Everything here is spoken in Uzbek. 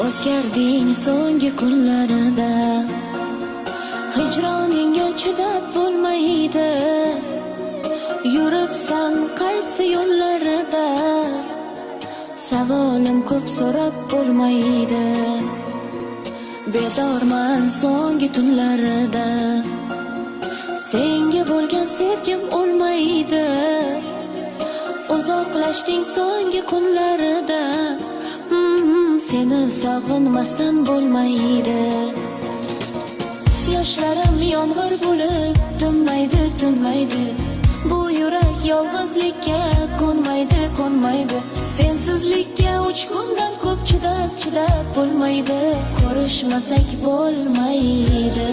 O'zgarding so'nggi kunlarida, hijroningga chidab bo'lmaydi. Yuribsan qaysi yo'llarida, savolim ko'p so'rab bo'lmaydi. Bedorman so'nggi tunlarida, senga bo'lgan sevgim o'lmaydi. Uzoqlashding so'nggi kunlarida, seni sog'inmasdan bo'lmaydi. Yoshlarim yomg'ir bo'lib tinmaydi. Bu yurak yolg'izlikka ko'nmaydi. Sensizlikka 3 kundan ko'p chidab bo'lmaydi. Ko'rishmasak bo'lmaydi.